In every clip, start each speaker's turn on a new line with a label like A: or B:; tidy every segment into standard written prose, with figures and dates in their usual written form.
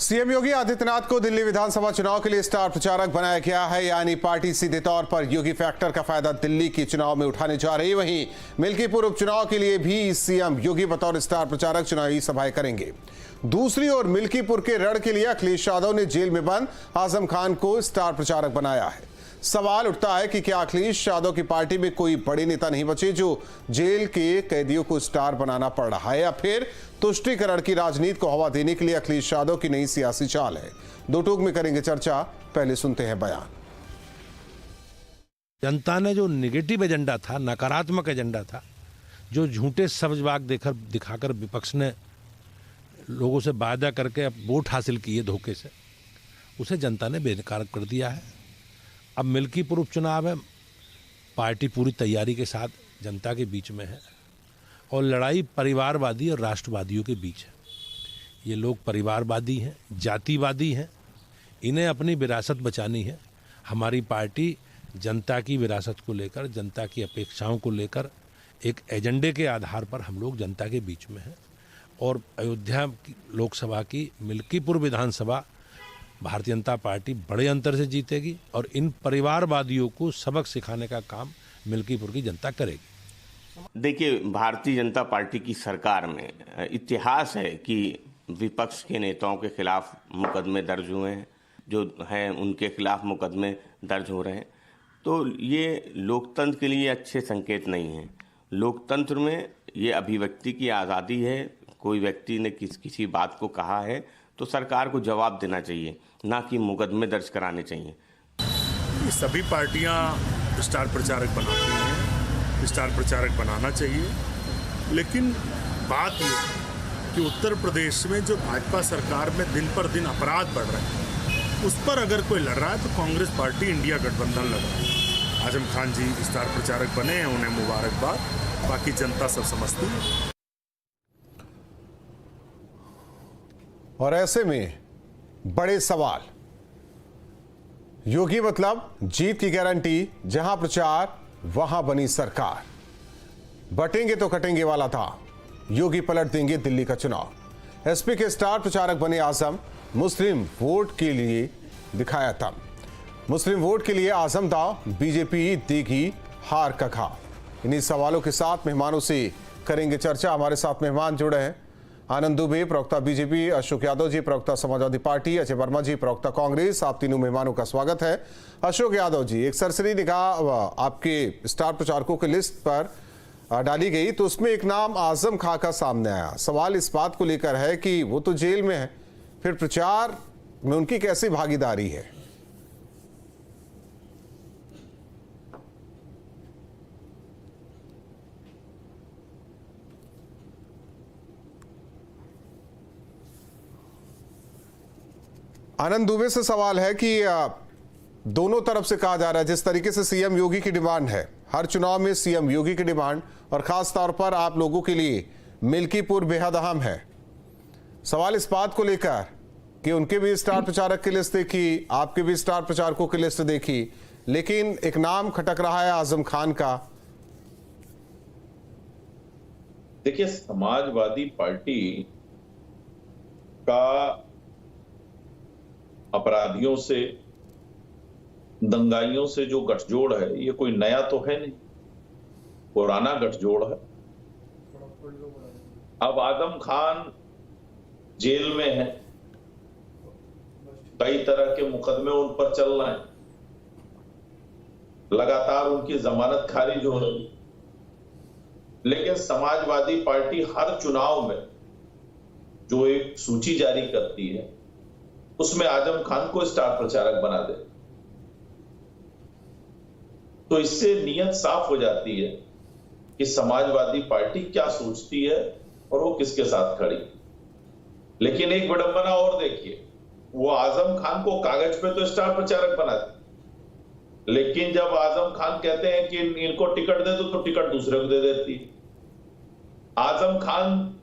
A: CM Yogi Adityanath को दिल्ली विधानसभा चुनाव के लिए स्टार प्रचारक बनाया गया है, यानी पार्टी सीधे तौर पर योगी फैक्टर का फायदा दिल्ली के चुनाव में उठाने जा रही है। वहीं मिल्कीपुर उपचुनाव के लिए भी सीएम योगी बतौर स्टार प्रचारक चुनावी सभाएं करेंगे। दूसरी ओर मिल्कीपुर के रण के लिए अखिलेश यादव ने जेल में बंद आजम खान को स्टार प्रचारक बनाया है। सवाल उठता है कि क्या अखिलेश यादव की पार्टी में कोई बड़े नेता नहीं बचे जो जेल के कैदियों को स्टार बनाना पड़ रहा है, या फिर तुष्टीकरण की राजनीति को हवा देने के लिए अखिलेश यादव की नई सियासी चाल है। दो टूक में करेंगे चर्चा, पहले सुनते हैं बयान।
B: जनता ने जो नेगेटिव एजेंडा था, नकारात्मक एजेंडा था, जो झूठे सब्जबाग दिखाकर विपक्ष ने लोगों से वादा करके अब वोट हासिल किए धोखे से, उसे जनता ने बेनकाब कर दिया है। अब मिल्कीपुर उपचुनाव है, पार्टी पूरी तैयारी के साथ जनता के बीच में है और लड़ाई परिवारवादी और राष्ट्रवादियों के बीच है। ये लोग परिवारवादी हैं, जातिवादी हैं, इन्हें अपनी विरासत बचानी है। हमारी पार्टी जनता की विरासत को लेकर, जनता की अपेक्षाओं को लेकर एक एजेंडे के आधार पर हम लोग जनता के बीच में हैं और अयोध्या लोकसभा की मिल्कीपुर विधानसभा भारतीय जनता पार्टी बड़े अंतर से जीतेगी और इन परिवारवादियों को सबक सिखाने का काम मिल्कीपुर की जनता करेगी।
C: देखिए, भारतीय जनता पार्टी की सरकार में इतिहास है कि विपक्ष के नेताओं के खिलाफ मुकदमे दर्ज हुए हैं, जो हैं उनके खिलाफ मुकदमे दर्ज हो रहे हैं। तो ये लोकतंत्र के लिए अच्छे संकेत नहीं है। लोकतंत्र में ये अभिव्यक्ति की आज़ादी है। कोई व्यक्ति ने किसी बात को कहा है तो सरकार को जवाब देना चाहिए, ना कि मुकदमे दर्ज कराने चाहिए।
D: ये सभी पार्टियां स्टार प्रचारक बनाती हैं, स्टार प्रचारक बनाना चाहिए। लेकिन बात ये कि उत्तर प्रदेश में जो भाजपा सरकार में दिन पर दिन अपराध बढ़ रहे हैं, उस पर अगर कोई लड़ रहा है तो कांग्रेस पार्टी इंडिया गठबंधन लड़ रही है। आजम खान जी स्टार प्रचारक बने हैं, उन्हें मुबारकबाद, बाकी जनता सब समझती है।
A: और ऐसे में बड़े सवाल, योगी मतलब जीत की गारंटी, जहां प्रचार वहां बनी सरकार। बटेंगे तो कटेंगे वाला था, योगी पलट देंगे दिल्ली का चुनाव। एसपी के स्टार प्रचारक बने आजम, मुस्लिम वोट के लिए दिखाया दम। मुस्लिम वोट के लिए आजम दाव, बीजेपी देगी हार का घाव। इन्हीं सवालों के साथ मेहमानों से करेंगे चर्चा। हमारे साथ मेहमान जुड़े हैं, आनंद दुबे प्रवक्ता बीजेपी, अशोक यादव जी प्रवक्ता समाजवादी पार्टी, अजय वर्मा जी प्रवक्ता कांग्रेस। आप तीनों मेहमानों का स्वागत है। अशोक यादव जी, एक सरसरी निगाह आपके स्टार प्रचारकों की लिस्ट पर डाली गई तो उसमें एक नाम आजम खां का सामने आया। सवाल इस बात को लेकर है कि वो तो जेल में है, फिर प्रचार में उनकी कैसी भागीदारी है? आनंद दुबे से सवाल है कि दोनों तरफ से कहा जा रहा है, जिस तरीके से सीएम योगी की डिमांड है, हर चुनाव में सीएम योगी की डिमांड, और खास तौर पर आप लोगों के लिए मिल्कीपुर बेहद अहम है। सवाल इस बात को लेकर कि उनके भी स्टार प्रचारक की लिस्ट देखी, आपके भी स्टार प्रचारकों की लिस्ट देखी, लेकिन एक नाम खटक रहा है आजम खान का।
E: देखिए, समाजवादी पार्टी का अपराधियों से, दंगाइयों से जो गठजोड़ है, ये कोई नया तो है नहीं, पुराना गठजोड़ है। अब आजम खान जेल में है, कई तरह के मुकदमे उन पर चल रहे हैं, लगातार उनकी जमानत खारिज हो रही, लेकिन समाजवादी पार्टी हर चुनाव में जो एक सूची जारी करती है उसमें आजम खान को स्टार प्रचारक बना दे, तो इससे नीयत साफ हो जाती है कि समाजवादी पार्टी क्या सोचती है और वो किसके साथ खड़ी। लेकिन एक विडंबना और देखिए, वो आजम खान को कागज पे तो स्टार प्रचारक बनाती, लेकिन जब आजम खान कहते हैं कि इनको टिकट दे दो तो टिकट दूसरे को दे देती। आजम खान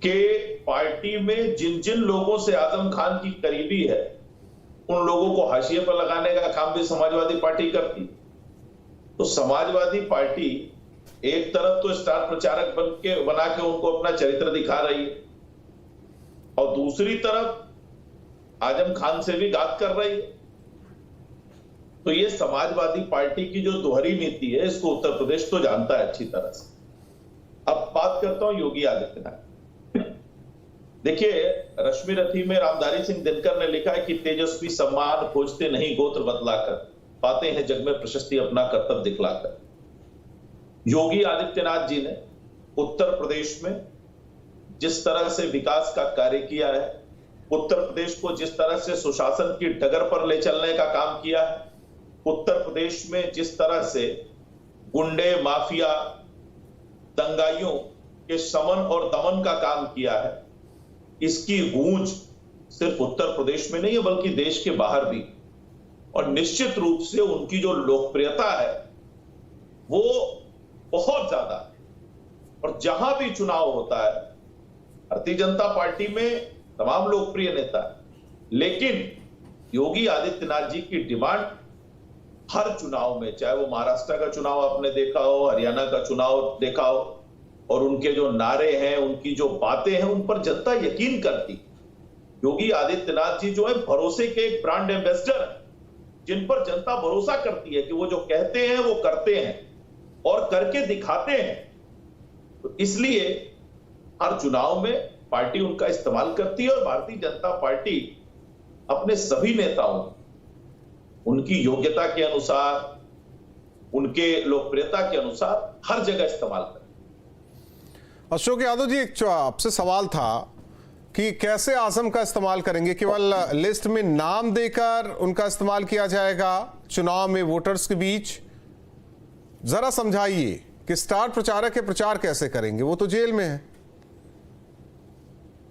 E: के पार्टी में जिन जिन लोगों से आजम खान की करीबी है, उन लोगों को हाशिए पर लगाने का काम भी समाजवादी पार्टी करती। तो समाजवादी पार्टी एक तरफ तो स्टार प्रचारक बना के उनको अपना चरित्र दिखा रही है, और दूसरी तरफ आजम खान से भी घात कर रही है। तो ये समाजवादी पार्टी की जो दोहरी नीति है, इसको उत्तर प्रदेश तो जानता है अच्छी तरह से। अब बात करता हूं योगी आदित्यनाथ। देखिए, रश्मि रथी में रामधारी सिंह दिनकर ने लिखा है कि तेजस्वी सम्मान खोजते नहीं गोत्र बतलाकर, पाते हैं जग में प्रशस्ति अपना कर्तव्य दिखलाकर। योगी आदित्यनाथ जी ने उत्तर प्रदेश में जिस तरह से विकास का कार्य किया है, उत्तर प्रदेश को जिस तरह से सुशासन की डगर पर ले चलने का काम किया है, उत्तर प्रदेश में जिस तरह से गुंडे माफिया दंगाइयों के शमन और दमन का काम किया है, इसकी गूंज सिर्फ उत्तर प्रदेश में नहीं है बल्कि देश के बाहर भी। और निश्चित रूप से उनकी जो लोकप्रियता है वो बहुत ज्यादा है। और जहां भी चुनाव होता है, भारतीय जनता पार्टी में तमाम लोकप्रिय नेता है, लेकिन योगी आदित्यनाथ जी की डिमांड हर चुनाव में, चाहे वो महाराष्ट्र का चुनाव आपने देखा हो, हरियाणा का चुनाव देखा हो, और उनके जो नारे हैं, उनकी जो बातें हैं, उन पर जनता यकीन करती। योगी आदित्यनाथ जी जो है भरोसे के एक ब्रांड एम्बेसडर हैं, जिन पर जनता भरोसा करती है कि वो जो कहते हैं वो करते हैं और करके दिखाते हैं। तो इसलिए हर चुनाव में पार्टी उनका इस्तेमाल करती है और भारतीय जनता पार्टी अपने सभी नेताओं उनकी योग्यता के अनुसार, उनके लोकप्रियता के अनुसार हर जगह इस्तेमाल करती है।
A: अशोक यादव जी, एक आपसे सवाल था कि कैसे आजम का इस्तेमाल करेंगे? केवल लिस्ट में नाम देकर उनका इस्तेमाल किया जाएगा चुनाव में वोटर्स के बीच? जरा समझाइए कि स्टार प्रचारक के प्रचार कैसे करेंगे, वो तो जेल में है।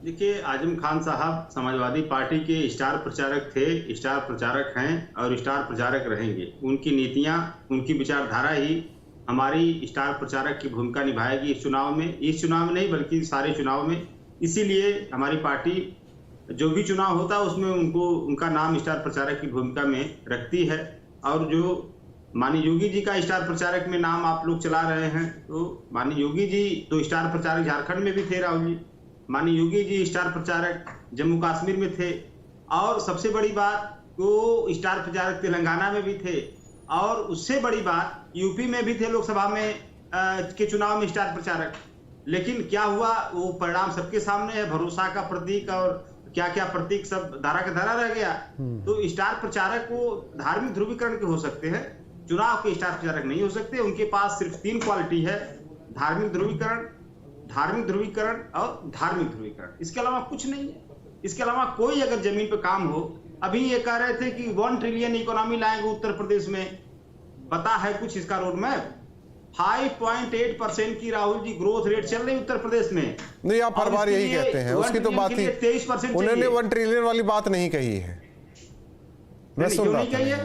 F: देखिए, आजम खान साहब समाजवादी पार्टी के स्टार प्रचारक थे, स्टार प्रचारक हैं और स्टार प्रचारक रहेंगे। उनकी नीतियां, उनकी विचारधारा ही हमारी स्टार प्रचारक की भूमिका निभाएगी इस चुनाव में। इस चुनाव में नहीं बल्कि सारे चुनाव में। इसीलिए हमारी पार्टी जो भी चुनाव होता है उसमें उनका नाम स्टार प्रचारक की भूमिका में रखती है। और जो माननीय योगी जी का स्टार प्रचारक में नाम आप लोग चला रहे हैं, तो माननीय योगी जी तो स्टार प्रचारक झारखंड में भी थे, राहुल जी। माननीय योगी जी स्टार प्रचारक जम्मू कश्मीर में थे, और सबसे बड़ी बात वो स्टार प्रचारक तेलंगाना में भी थे, और उससे बड़ी बात यूपी में भी थे, लोकसभा में के चुनाव में स्टार प्रचारक। लेकिन क्या हुआ, वो परिणाम सबके सामने है। भरोसा का प्रतीक और क्या क्या प्रतीक सब धारा का धारा रह गया। तो स्टार प्रचारक वो धार्मिक ध्रुवीकरण के हो सकते हैं, चुनाव के स्टार प्रचारक नहीं हो सकते। उनके पास सिर्फ 3 क्वालिटी है: धार्मिक ध्रुवीकरण, धार्मिक ध्रुवीकरण और धार्मिक ध्रुवीकरण। इसके अलावा कुछ नहीं है। इसके अलावा कोई अगर जमीन पे काम हो, अभी ये कह रहे थे कि 1 ट्रिलियन इकोनॉमी लाएंगे उत्तर प्रदेश में, पता है कुछ इसका रोड मैप? 5.8% की राहुल जी ग्रोथ रेट चल रही उत्तर प्रदेश में।
A: नहीं, आप हर बार यही कहते हैं, उसकी तो बात ही
F: 23%।
A: उन्होंने 1 ट्रिलियन वाली बात नहीं कही है। मैं सुन रहा था,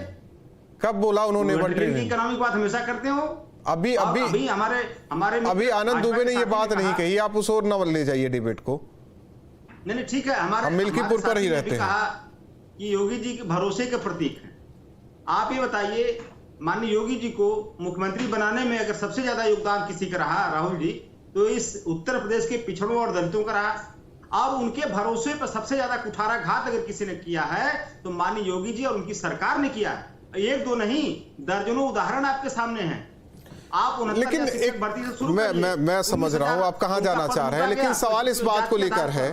A: कब बोला उन्होंने 1 ट्रिलियन?
F: इकोनॉमिक बात हमेशा करते हो।
A: अभी
F: हमारे
A: आनंद दुबे ने ये बात नहीं कही। आप उस ओर न ले जाइए डिबेट को।
F: नहीं, ठीक है। हम
A: मिल्कीपुर पर ही रहते हैं।
F: कहा कि योगी जी के भरोसे के प्रतीक हैं। आप ये बताइए, माननीय योगी जी को मुख्यमंत्री बनाने में अगर सबसे ज्यादा योगदान किसी का रहा, राहुल जी, तो इस उत्तर प्रदेश के पिछड़ों और दलितों का रहा। और उनके भरोसे पर सबसे ज्यादा कुठाराघात अगर किसी ने किया है तो माननीय योगी जी और उनकी सरकार ने किया है। 1-2 नहीं, दर्जनों उदाहरण आपके सामने हैं। आप
A: लेकिन एक मैं समझ रहा हूं आप कहां जाना चाह रहे हैं, लेकिन सवाल इस बात को लेकर है,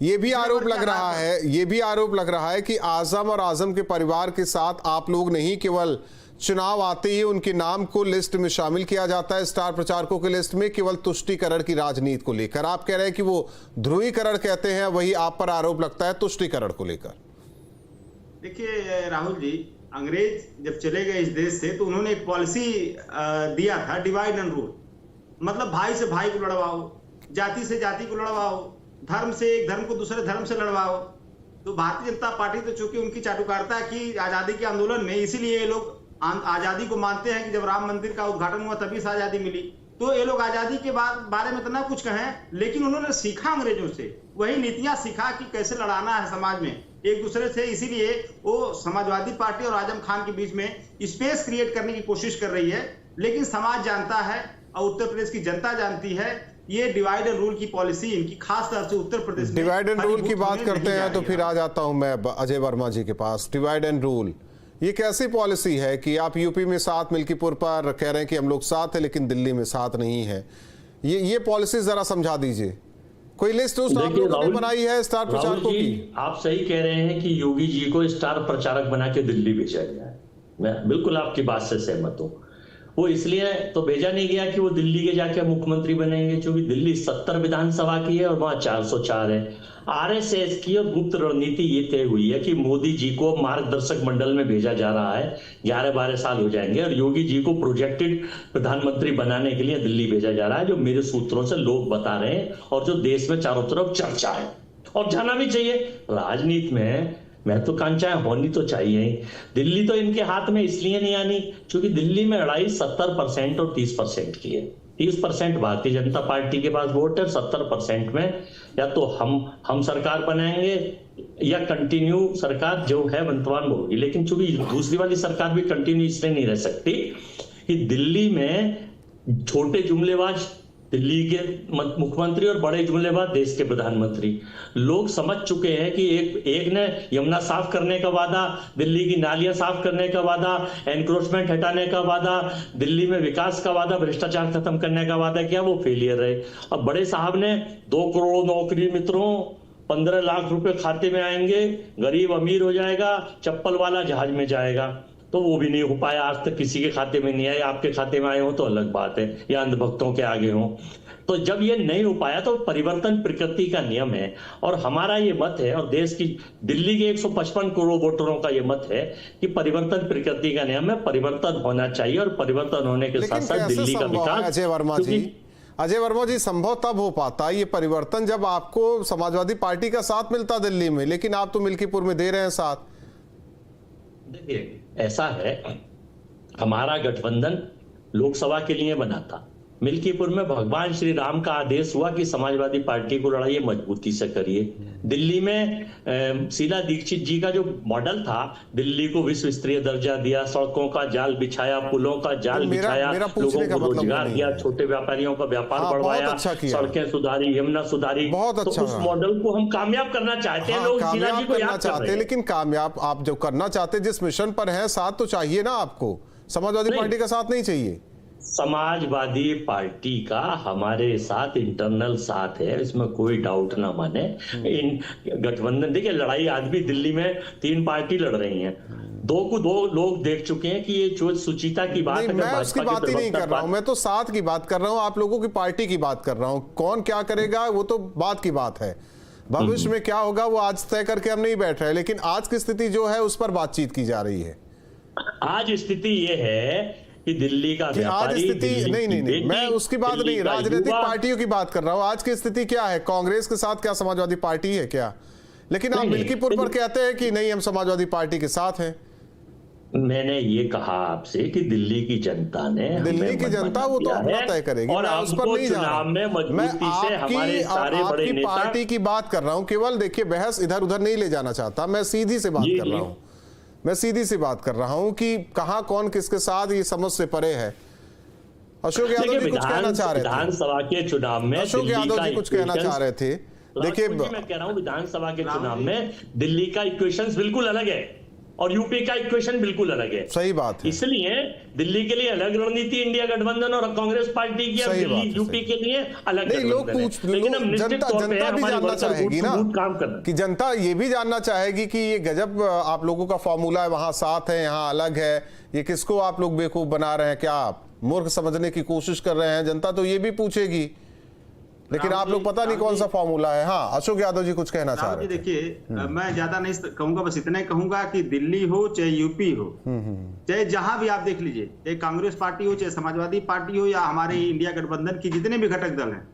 A: ये भी आरोप लग रहा है कि आजम और आजम के परिवार के साथ आप लोग नहीं, केवल चुनाव आते ही उनके नाम को लिस्ट में शामिल किया जाता है, स्टार प्रचारकों की लिस्ट में, केवल तुष्टीकरण की राजनीति को लेकर। आप कह रहे हैं कि वो ध्रुवीकरण कहते हैं, वही आप पर आरोप लगता है तुष्टीकरण को लेकर।
F: देखिए राहुल जी, अंग्रेज जब चले गए इस देश से तो उन्होंने एक पॉलिसी दिया था, डिवाइड एंड रूल। मतलब भाई से भाई को लड़वाओ, जाति से जाति को लड़वाओ, धर्म से एक धर्म को दूसरे धर्म से लड़वाओ। तो भारतीय जनता पार्टी तो चूंकि उनकी चाटुकारिता की आजादी के आंदोलन में, इसीलिए ये लोग आजादी को मानते हैं कि जब राम मंदिर का उद्घाटन हुआ तभी से आजादी मिली। तो ये लोग आजादी के बारे में तो ना कुछ कहें, लेकिन उन्होंने सीखा अंग्रेजों से, वही नीतियां सीखा कि कैसे लड़ाना है समाज में एक दूसरे से। इसीलिए वो समाजवादी पार्टी और आजम खान के बीच में स्पेस क्रिएट करने की कोशिश कर रही है। लेकिन समाज जानता है और उत्तर प्रदेश की जनता जानती है ये डिवाइड एंड रूल की पॉलिसी इनकी खास तौर से उत्तर प्रदेश में
A: डिवाइड एंड रूल की बात करते हैं तो फिर
F: आज
A: आ जाता हूं मैं अजय वर्मा जी के पास। डिवाइड एंड रूल ये कैसी पॉलिसी है कि आप यूपी में साथ, मिल्कीपुर पर कह रहे हैं कि हम लोग साथ हैं लेकिन दिल्ली में साथ नहीं है, ये पॉलिसी जरा समझा दीजिए। कोई लिस्ट उस आप लोगों ने बनाई है स्टार प्रचारकों की?
G: आप सही कह रहे हैं कि योगी जी को स्टार प्रचारक बना के दिल्ली भेजा गया है। मैं बिल्कुल आपकी बात से सहमत हूं। वो इसलिए तो भेजा नहीं गया कि वो दिल्ली के जाके मुख्यमंत्री बनेंगे, क्योंकि दिल्ली 70 विधानसभा की है और वहां 404 है। आरएसएस की और गुप्त रणनीति ये तय हुई है कि मोदी जी को मार्गदर्शक मंडल में भेजा जा रहा है, 11-12 साल हो जाएंगे, और योगी जी को प्रोजेक्टेड प्रधानमंत्री बनाने के लिए दिल्ली भेजा जा रहा है, जो मेरे सूत्रों से लोग बता रहे हैं और जो देश में चारों तरफ चर्चा है। और जाना भी चाहिए। राजनीति में महत्वाकांक्षाएं होनी तो चाहिए ही। दिल्ली तो इनके हाथ में इसलिए नहीं आनी क्योंकि दिल्ली में लड़ाई 70% और 30% की है। 30% भारतीय जनता पार्टी के पास वोट है, 70% में या तो हम सरकार बनाएंगे या कंटिन्यू सरकार जो है वर्तमान होगी। लेकिन चूंकि दूसरी वाली सरकार भी कंटिन्यू इसलिए नहीं रह सकती कि दिल्ली में छोटे जुमलेबाज दिल्ली के मुख्यमंत्री और बड़े जुमलेबाज देश के प्रधानमंत्री लोग समझ चुके हैं कि एक ने यमुना साफ करने का वादा, दिल्ली की नालियां साफ करने का वादा, एनक्रोचमेंट हटाने का वादा, दिल्ली में विकास का वादा, भ्रष्टाचार खत्म करने का वादा किया, वो फेलियर रहे। अब बड़े साहब ने 2 करोड़ नौकरी मित्रों, 15 लाख रुपए खाते में आएंगे, गरीब अमीर हो जाएगा, चप्पल वाला जहाज में जाएगा, तो वो भी नहीं हो पाया। आज तक किसी के खाते में नहीं आए। आपके खाते में आए हो तो अलग बात है, या अंधभक्तों के आगे हो। तो जब ये नहीं हो पाया तो परिवर्तन प्रकृति का नियम है और हमारा ये मत है और देश की दिल्ली के 155 करोड़ वोटरों का ये मत है कि परिवर्तन प्रकृति का नियम है, परिवर्तन होना चाहिए और परिवर्तन होने के साथ साथ दिल्ली का विकास।
A: अजय वर्मा जी संभव तब हो पाता है ये परिवर्तन जब आपको समाजवादी पार्टी का साथ मिलता दिल्ली में, लेकिन आप तो मिल्कीपुर में दे रहे हैं साथ।
G: देखिए ऐसा है, हमारा गठबंधन लोकसभा के लिए बना था। मिल्कीपुर में भगवान श्री राम का आदेश हुआ कि समाजवादी पार्टी को लड़ाई मजबूती से करिए। दिल्ली में शीला दीक्षित जी का जो मॉडल था, दिल्ली को विश्व स्तरीय दर्जा दिया, सड़कों का जाल बिछाया, पुलों का जाल बिछाया, लोगों को रोजगार दिया, छोटे व्यापारियों का व्यापार बढ़वाया, सड़कें सुधारी, यमुना सुधारी।
A: बहुत अच्छा।
G: तो उस मॉडल को हम कामयाब करना चाहते हैं। लोग शीला जी को याद कर रहे हैं।
A: लेकिन कामयाब आप जो करना चाहते, जिस मिशन पर है, साथ तो चाहिए ना आपको। समाजवादी पार्टी का साथ नहीं चाहिए।
G: समाजवादी पार्टी का हमारे साथ इंटरनल साथ है, इसमें कोई डाउट ना माने। इन गठबंधन, देखिए लड़ाई आज भी दिल्ली में 3 पार्टी लड़ रही हैं। 2 को 2 लोग देख चुके हैं कि ये जो सुचिता की बात है,
A: मैं उसकी बात ही नहीं कर रहा हूं, मैं तो साथ की बात कर रहा हूं, आप लोगों की पार्टी की बात कर रहा हूं। कौन क्या करेगा वो तो बात की बात है, भविष्य में क्या होगा वो आज तय करके हम नहीं बैठ रहे, लेकिन आज की स्थिति जो है उस पर बातचीत की जा रही है।
G: आज स्थिति ये है कि दिल्ली का व्यापारी,
A: आज स्थिति नहीं, मैं उसकी बात नहीं, राजनीतिक पार्टियों की बात कर रहा हूं। आज की स्थिति क्या है? कांग्रेस के साथ क्या समाजवादी पार्टी है क्या? लेकिन आप मिल्कीपुर पर कहते हैं कि नहीं हम समाजवादी पार्टी के साथ हैं।
G: मैंने ये कहा आपसे कि दिल्ली की जनता ने,
A: दिल्ली की जनता वो तो अपना तय करेगी,
G: और
A: मैं उस पर नहीं जा रहा।
G: मैं
A: आपकी पार्टी की बात कर रहा हूं। केवल देखिए, बहस इधर उधर नहीं ले जाना चाहता, मैं सीधी से बात कर रहा हूं। मैं सीधी सी बात कर रहा हूं कि कहां कौन किसके साथ, ये समझ से परे है। अशोक यादव जी कुछ कहना चाह रहे थे
G: विधानसभा के चुनाव में।
A: अशोक यादव जी कुछ कहना चाह रहे थे। देखिए
G: मैं कह रहा हूं विधानसभा के चुनाव में दिल्ली का इक्वेशन बिल्कुल अलग है और यूपी का इक्वेशन बिल्कुल अलग है।
A: सही बात है।
G: इसलिए दिल्ली के लिए अलग रणनीति इंडिया गठबंधन और कांग्रेस पार्टी की, दिल्ली यूपी के लिए अलग।
A: नहीं, लोग लेकिन जनता भी जानना चाहेगी ना कि जनता ये भी जानना चाहेगी कि ये गजब आप लोगों का फॉर्मूला है, वहां साथ है यहाँ अलग है, ये किसको आप लोग बेवकूफ बना रहे हैं, क्या आप मूर्ख समझने की कोशिश कर रहे हैं? जनता तो ये भी पूछेगी, लेकिन आप लोग पता नहीं कौन सा फॉर्मूला है। हाँ, अशोक यादव जी कुछ कहना चाह रहे थे।
F: देखिए मैं ज्यादा नहीं कहूंगा, बस इतना ही कहूंगा कि दिल्ली हो चाहे यूपी हो, चाहे जहां भी आप देख लीजिए, चाहे कांग्रेस पार्टी हो, चाहे समाजवादी पार्टी हो, या हमारे इंडिया गठबंधन की जितने भी घटक दल हैं,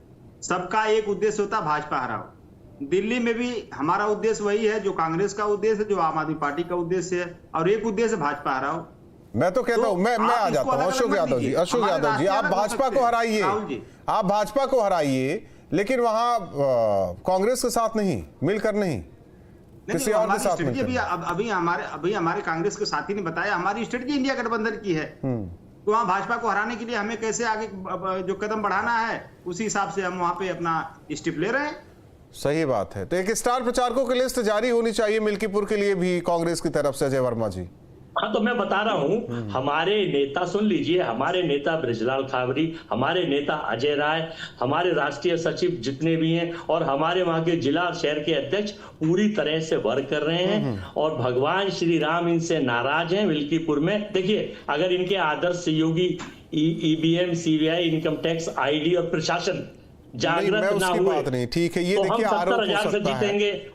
F: सबका एक उद्देश्य होता है भाजपा हराओ। दिल्ली में भी हमारा उद्देश्य वही है जो कांग्रेस का उद्देश्य है, जो आम आदमी पार्टी का उद्देश्य है, और एक उद्देश्य भाजपा हराओ।
A: मैं तो कहता हूं, मैं आ जाता हूं। अशोक यादव जी, आप भाजपा को हराइए, आप भाजपा को हराइए, लेकिन वहां कांग्रेस के साथ नहीं, मिलकर नहीं, किसी और के साथ मिलकर।
F: अभी हमारे कांग्रेस के साथी ने बताया हमारी स्ट्रेटजी इंडिया गठबंधन की है तो वहाँ भाजपा को हराने के लिए हमें कैसे आगे जो कदम बढ़ाना है उसी हिसाब से हम वहाँ पे अपना स्टेप ले रहे हैं।
A: सही बात है। तो एक स्टार प्रचारकों की लिस्ट जारी होनी चाहिए मिल्कीपुर के लिए भी कांग्रेस की तरफ से, अजय वर्मा जी।
G: हाँ, तो मैं बता रहा हूँ, हमारे नेता सुन लीजिए, हमारे नेता बृजलाल खाबरी, हमारे नेता अजय राय, हमारे राष्ट्रीय सचिव जितने भी हैं और हमारे वहाँ के जिला और शहर के अध्यक्ष पूरी तरह से वर्क कर रहे हैं और भगवान श्री राम इनसे नाराज हैं। मिल्कीपुर में देखिए, अगर इनके आदर्श सहयोगी EVM, CBI, income tax, ID और प्रशासन जागृत ना हुए,
A: बात नहीं, ठीक है, ये
G: तो
A: देखिए आरोप हो सकता है,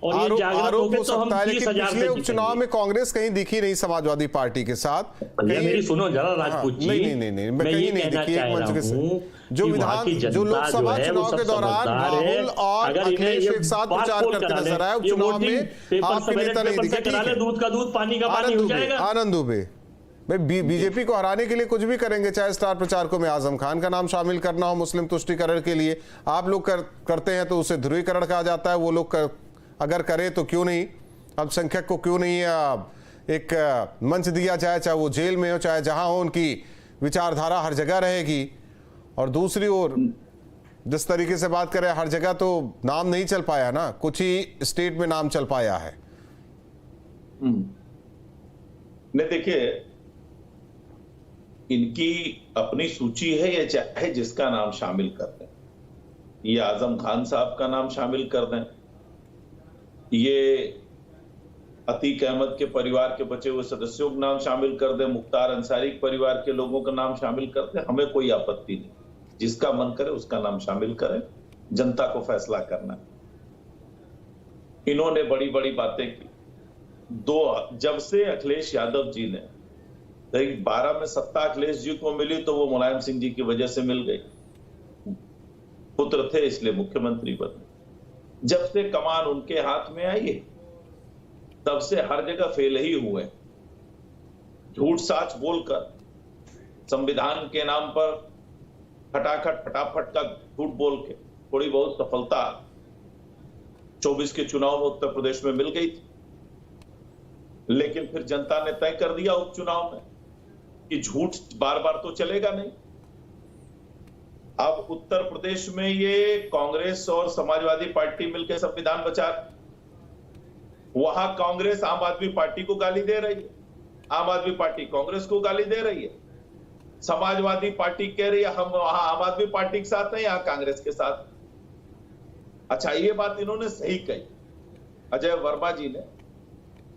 G: और ये जागृत हो गए तो हम 30,000
A: पिछले उपचुनाव में कांग्रेस कहीं दिखी नहीं समाजवादी पार्टी के साथ।
G: मेरी सुनो जरा राजपूत जी,
A: नहीं, मैं कहीं नहीं दिखी एक मंच के जो लोकसभा चुनाव के दौरान राहुल और अखिलेश एक साथ प्रचार करते नजर आए, उपचुनाव में आपके नेता नहीं दिखे।
G: दूध का दूध, पानी का पानी हो जाएगा।
A: आनंद दुबे भाई बीजेपी को हराने के लिए कुछ भी करेंगे, चाहे स्टार प्रचारकों में आजम खान का नाम शामिल करना हो मुस्लिम तुष्टीकरण के लिए। आप लोग करते हैं तो उसे ध्रुवीकरण कहा जाता है, वो लोग अगर करे तो क्यों नहीं, अल्पसंख्यक को क्यों नहीं एक मंच दिया जाए, चाहे वो जेल में हो चाहे जहां हो, उनकी विचारधारा हर जगह रहेगी। और दूसरी ओर जिस तरीके से बात करें, हर जगह तो नाम नहीं चल पाया ना, कुछ ही स्टेट में नाम चल पाया है।
E: नहीं, देखिए इनकी अपनी सूची है, ये चाहे जिसका नाम शामिल कर दें, ये आजम खान साहब का नाम शामिल कर दें, ये अतीक अहमद के परिवार के बचे हुए सदस्यों का नाम शामिल कर दें, मुख्तार अंसारी परिवार के लोगों का नाम शामिल कर दें, हमें कोई आपत्ति नहीं। जिसका मन करे उसका नाम शामिल करें, जनता को फैसला करना है। इन्होंने बड़ी बड़ी बातें की। जब से अखिलेश यादव जी ने 12 में सत्ता अखिलेश जी को मिली तो वो मुलायम सिंह जी की वजह से मिल गई, पुत्र थे इसलिए मुख्यमंत्री बने। जब से कमान उनके हाथ में आई है तब से हर जगह फेल ही हुए, झूठ साच बोलकर, संविधान के नाम पर फटाफट का झूठ बोल के थोड़ी बहुत सफलता 24 के चुनाव में उत्तर प्रदेश में मिल गई थी, लेकिन फिर जनता ने तय कर दिया उपचुनाव में कि झूठ बार बार तो चलेगा नहीं। अब उत्तर प्रदेश में ये कांग्रेस और समाजवादी पार्टी मिलकर संविधान बचा, वहां कांग्रेस आम आदमी पार्टी को गाली दे रही है, आम आदमी पार्टी कांग्रेस को गाली दे रही है, समाजवादी पार्टी कह रही है हम वहां आम आदमी पार्टी के साथ नहीं, यहां कांग्रेस के साथ। अच्छा, ये बात इन्होंने सही कही अजय वर्मा जी ने,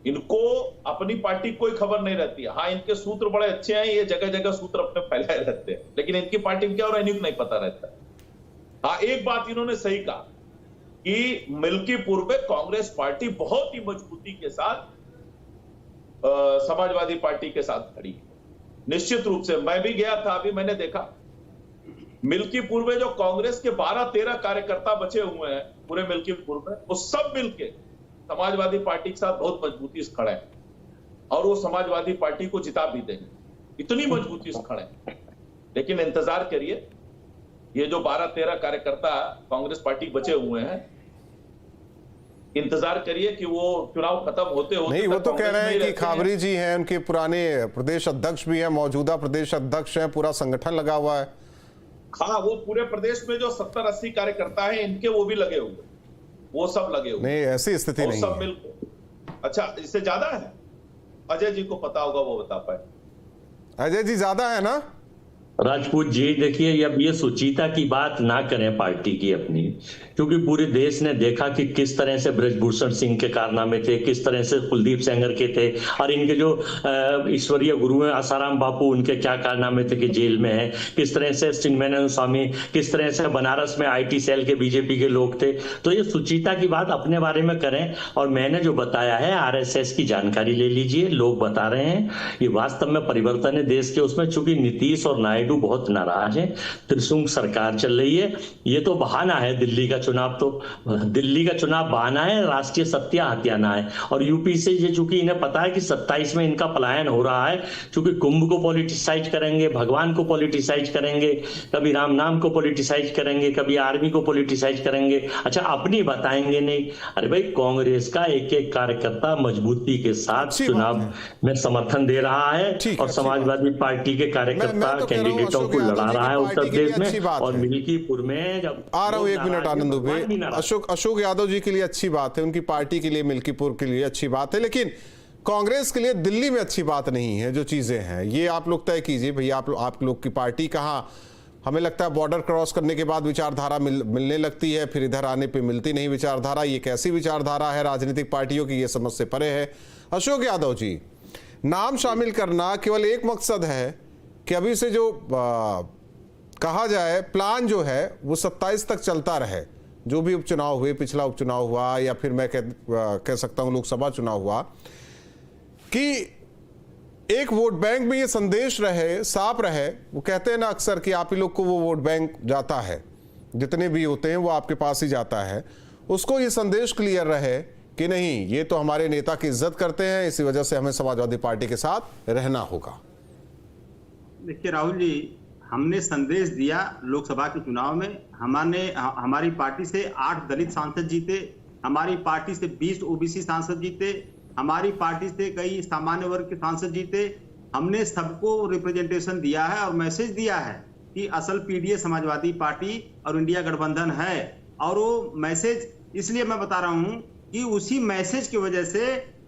E: इनको अपनी पार्टी कोई खबर नहीं रहती है। हाँ, इनके सूत्र बड़े अच्छे हैं, ये जगह जगह सूत्र अपने फैलाए रहते हैं, लेकिन इनकी पार्टी में क्या हो रहा है इनको नहीं पता रहता। हाँ, एक बात इन्होंने सही कहा कि मिल्कीपुर में कांग्रेस पार्टी बहुत ही मजबूती के साथ समाजवादी पार्टी के साथ खड़ी है। निश्चित रूप से मैं भी गया था, अभी मैंने देखा मिल्कीपुर में जो कांग्रेस के 12-13 कार्यकर्ता बचे हुए हैं पूरे मिल्कीपुर में, वो सब मिलके समाजवादी पार्टी के साथ बहुत मजबूती से खड़े हैं और वो समाजवादी पार्टी को जिता भी देंगे, इतनी मजबूती से खड़े हैं। लेकिन इंतजार करिए, ये जो 12-13 कार्यकर्ता कांग्रेस पार्टी बचे हुए हैं, इंतजार करिए कि वो चुनाव खत्म होते होते
A: नहीं, वो तो कह रहे हैं कि खाबरी जी हैं, उनके पुराने प्रदेश अध्यक्ष भी हैं, मौजूदा प्रदेश अध्यक्ष हैं, पूरा संगठन लगा हुआ है।
E: हाँ, वो पूरे प्रदेश में जो 70-80 कार्यकर्ता हैं इनके, वो भी लगे हुए, वो सब लगे हुए।
A: नहीं, ऐसी स्थिति नहीं
E: सब मिलकर। अच्छा, इससे ज्यादा है? अजय जी को पता होगा, वो बता पाए।
A: अजय जी ज्यादा है ना?
G: राजपूत जी देखिए, अब ये सुचिता की बात ना करें पार्टी की अपनी, क्योंकि पूरे देश ने देखा कि किस तरह से ब्रजभूषण सिंह के कारनामे थे, किस तरह से कुलदीप सेंगर के थे, और इनके जो ईश्वरीय गुरु हैं आसाराम बापू, उनके क्या कारनामे थे कि जेल में है, किस तरह से चिन्मयानंद स्वामी, किस तरह से बनारस में IT सेल के बीजेपी के लोग थे। तो ये सुचिता की बात अपने बारे में करें, और मैंने जो बताया है RSS की जानकारी ले लीजिए, लोग बता रहे हैं, ये वास्तव में परिवर्तन है देश के। उसमें चूंकि नीतीश और नायडू नायडू बहुत नाराज हैं। त्रिशंकु सरकार चल रही है। ये तो बहाना है, दिल्ली का चुनाव बहाना है, राष्ट्रीय सत्ता हथियाना है। और यूपी से ये चूंकि इन्हें पता है कि 27 में इनका पलायन हो रहा है, चूंकि कुंभ को पॉलिटिसाइज करेंगे, भगवान को पॉलिटिसाइज करेंगे, कभी राम नाम को पॉलिटिसाइज करेंगे, कभी आर्मी को पॉलिटिसाइज करेंगे, अच्छा अपनी बताएंगे नहीं। अरे भाई, कांग्रेस का एक एक कार्यकर्ता मजबूती के साथ चुनाव में समर्थन दे रहा है और समाजवादी पार्टी के कार्यकर्ता कैंडिडेटों को लड़ा रहा है उत्तर प्रदेश में। और मिल्कीपुर में जब
A: आ रहा हूं, 1 मिनट आनंद दुबे, अशोक यादव जी के लिए अच्छी बात है, उनकी पार्टी के लिए मिल्कीपुर के लिए अच्छी बात है, लेकिन कांग्रेस के लिए दिल्ली में अच्छी बात नहीं है। जो चीजें हैं ये आप लोग तय कीजिए भैया, आप लोग की पार्टी कहाँ, हमें लगता है बॉर्डर क्रॉस करने के बाद विचारधारा मिलने लगती है, फिर इधर आने पे मिलती नहीं विचारधारा। ये कैसी विचारधारा है राजनीतिक पार्टियों की, ये समझ से परे है। अशोक यादव जी, नाम शामिल करना केवल एक मकसद है कि अभी से जो कहा जाए प्लान जो है वो 27 तक चलता रहे। जो भी उपचुनाव हुए, पिछला उपचुनाव हुआ या फिर मैं कह सकता हूं लोकसभा चुनाव हुआ, कि एक वोट बैंक में ये संदेश रहे, साफ रहे। वो कहते हैं ना अक्सर कि आप ही लोग को वो वोट बैंक जाता है, जितने भी होते हैं वो आपके पास ही जाता है। उसको ये संदेश क्लियर रहे कि नहीं, ये तो हमारे नेता की इज्जत करते हैं, इसी वजह से हमें समाजवादी पार्टी के साथ रहना होगा।
F: देखिए राहुल जी, हमने संदेश दिया लोकसभा के चुनाव में। हमारी पार्टी से 8 दलित सांसद जीते, हमारी पार्टी से 20 ओबीसी सांसद जीते, हमारी पार्टी से कई सामान्य वर्ग के सांसद जीते। हमने सबको रिप्रेजेंटेशन दिया है और मैसेज दिया है कि असल पीडीए समाजवादी पार्टी और इंडिया गठबंधन है। और वो मैसेज इसलिए मैं बता रहा हूं कि उसी मैसेज की वजह से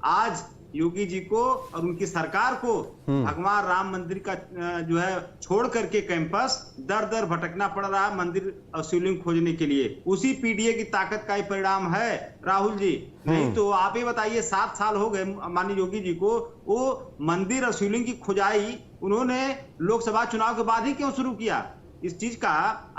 F: आज योगी जी को और उनकी सरकार को भगवान राम मंदिर का जो है छोड़ करके कैंपस दर दर भटकना पड़ रहा है मंदिर और शिवलिंग खोजने के लिए। उसी पीडीए की ताकत का ही परिणाम है राहुल जी। नहीं तो आप ही बताइए, 7 साल हो गए माननीय योगी जी को, वो मंदिर और शिवलिंग की खुदाई उन्होंने लोकसभा चुनाव के बाद ही क्यों शुरू किया? इस चीज का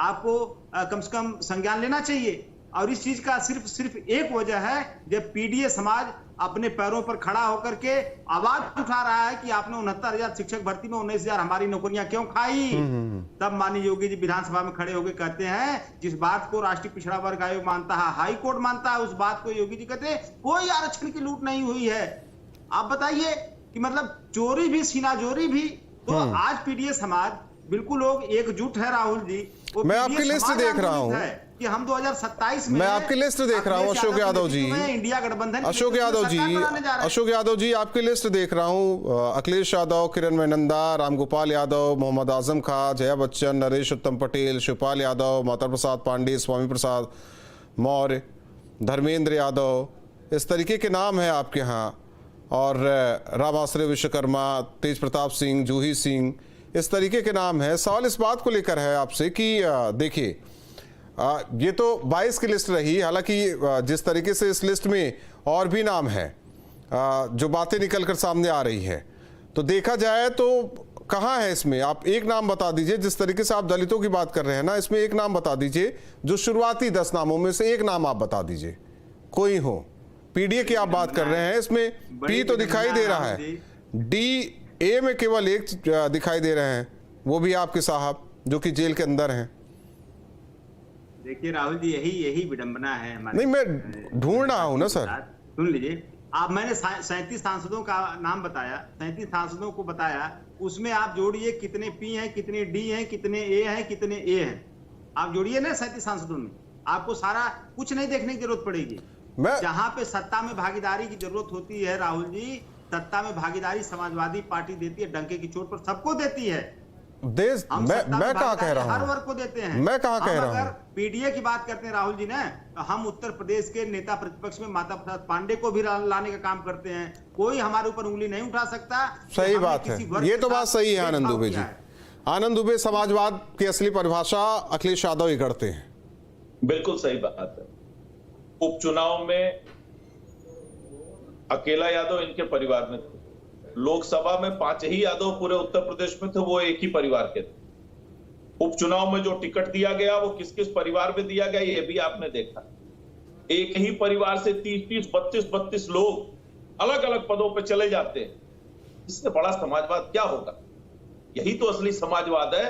F: आपको कम से कम संज्ञान लेना चाहिए। और इस चीज का सिर्फ एक वजह है, जब पीडीए समाज अपने पैरों पर खड़ा होकर के आवाज उठा रहा है कि आपने 69,000 शिक्षक भर्ती में 19,000 हमारी नौकरियां क्यों खाई। तब माननीय योगी जी विधानसभा में खड़े होकर कहते हैं, जिस बात को राष्ट्रीय पिछड़ा वर्ग आयोग मानता है, हाई कोर्ट मानता है, उस बात को योगी जी कहते हैं कोई आरक्षण की लूट नहीं हुई है। आप बताइए कि मतलब चोरी भी, सीनाजोरी भी। तो आज पीडीए समाज बिल्कुल लोग एकजुट है राहुल जी।
A: मैं आपकी लिस्ट देख रहा हूं
F: कि हम 2027 में,
A: मैं आपकी लिस्ट देख रहा हूं अशोक यादव जी,
F: इंडिया गठबंधन,
A: अशोक यादव जी आपकी लिस्ट देख रहा हूं। अखिलेश यादव, किरण मेनंदा, रामगोपाल यादव, मोहम्मद आजम खां, जया बच्चन, नरेश उत्तम पटेल, शिवपाल यादव, माता प्रसाद पांडे, स्वामी प्रसाद मौर्य, धर्मेंद्र यादव, इस तरीके के नाम हैं आपके यहाँ। और रामाश्रय विश्वकर्मा, तेज प्रताप सिंह, जूही सिंह, इस तरीके के नाम हैं। सवाल इस बात को लेकर है आपसे कि देखिए, ये तो 22 की लिस्ट रही, हालांकि जिस तरीके से इस लिस्ट में और भी नाम हैं, जो बातें निकलकर सामने आ रही है, तो देखा जाए तो कहाँ है इसमें? आप एक नाम बता दीजिए। जिस तरीके से आप दलितों की बात कर रहे हैं ना, इसमें एक नाम बता दीजिए, जो शुरुआती 10 नामों में से एक नाम आप बता दीजिए, कोई हो। पीडीए की आप बात कर रहे हैं, इसमें पी तो दिखाई दे रहा है, डी ए में केवल एक दिखाई दे रहे हैं, वो भी आपके साहब जो कि जेल के अंदर हैं।
F: देखिए राहुल जी, यही विडंबना है हमारे।
A: नहीं, मैं ढूंढ रहा हूं ना सर।
F: सुन लीजिए, आप, मैंने 37 सांसदों का नाम बताया, 37 सांसदों को बताया, उसमें आप जोड़िए कितने पी हैं, कितने डी हैं, कितने ए हैं, कितने ए हैं। आप जोड़िए ना 37 सांसदों में, आपको सारा कुछ नहीं देखने की जरूरत पड़ेगी। जहां पे सत्ता में भागीदारी की जरूरत होती है राहुल जी, सत्ता में भागीदारी समाजवादी पार्टी देती है, डंके की चोट पर सबको देती है। मैं कहाँ कह रहा हूँ, हर वर्ग को देते हैं।
A: मैं कहाँ कह रहा हूँ?
F: पीडीए की बात करते हैं राहुल जी ने, तो हम उत्तर प्रदेश के नेता प्रतिपक्ष में माता प्रसाद पांडे को भी लाने का काम करते हैं। कोई हमारे ऊपर उंगली नहीं उठा सकता।
A: सही बात है, ये तो बात सही है आनंद दुबे जी। आनंद दुबे, समाजवाद की असली परिभाषा अखिलेश यादव ही करते हैं।
E: बिल्कुल सही बात है। उपचुनाव में अकेला यादव इनके परिवार में थे, लोकसभा में 5 ही यादव पूरे उत्तर प्रदेश में थे, वो एक ही परिवार के थे। उपचुनाव में जो टिकट दिया गया वो किस किस परिवार में दिया गया ये भी आपने देखा। एक ही परिवार से 30-30, 32-32 लोग अलग अलग पदों पर चले जाते हैं। इससे बड़ा समाजवाद क्या होगा? यही तो असली समाजवाद है,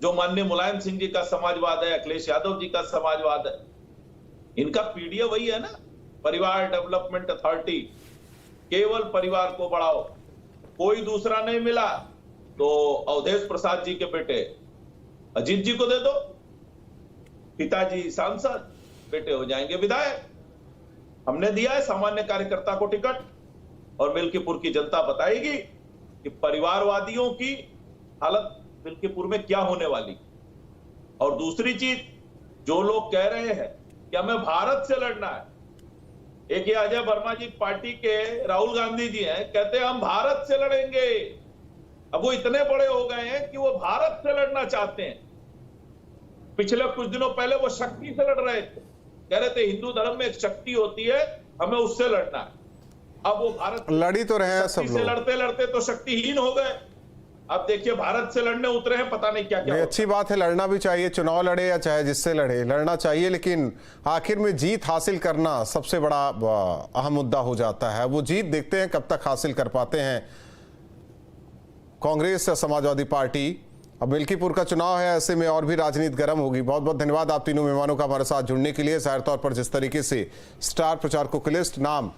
E: जो माननीय मुलायम सिंह जी का समाजवाद है, अखिलेश यादव जी का समाजवाद है। इनका पीडीए वही है ना, परिवार डेवलपमेंट अथॉरिटी, केवल परिवार को बढ़ाओ, कोई दूसरा नहीं मिला तो अवधेश प्रसाद जी के बेटे अजीत जी को दे दो, पिताजी सांसद, बेटे हो जाएंगे विधायक। हमने दिया है सामान्य कार्यकर्ता को टिकट, और मिल्कीपुर की जनता बताएगी कि परिवारवादियों की हालत मिल्कीपुर में क्या होने वाली। और दूसरी चीज, जो लोग कह रहे हैं कि हमें भारत से लड़ना है, एक ये अजय वर्मा जी पार्टी के राहुल गांधी जी हैं, कहते हैं हम भारत से लड़ेंगे। अब वो इतने बड़े हो गए हैं कि वो भारत से लड़ना चाहते हैं। पिछले कुछ दिनों पहले वो शक्ति से लड़ रहे थे, कह रहे थे हिंदू धर्म में एक शक्ति होती है, हमें उससे लड़ना है। अब वो भारत
A: लड़ी तो रहे हैं सब
E: से
A: लोग,
E: लड़ते लड़ते तो शक्तिहीन हो गए। अब देखिए भारत से लड़ने उतरे हैं, पता नहीं क्या क्या।
A: अच्छी बात है, लड़ना भी चाहिए, चुनाव लड़े या चाहे जिससे लड़े, लड़ना चाहिए, लेकिन आखिर में जीत हासिल करना सबसे बड़ा अहम मुद्दा हो जाता है। वो जीत देखते हैं कब तक हासिल कर पाते हैं कांग्रेस या समाजवादी पार्टी। अब मिल्कीपुर का चुनाव है, ऐसे में और भी राजनीति गर्म होगी। बहुत बहुत धन्यवाद आप तीनों मेहमानों का हमारे साथ जुड़ने के लिए। जाहिर तौर पर जिस तरीके से स्टार प्रचारकों की लिस्ट नाम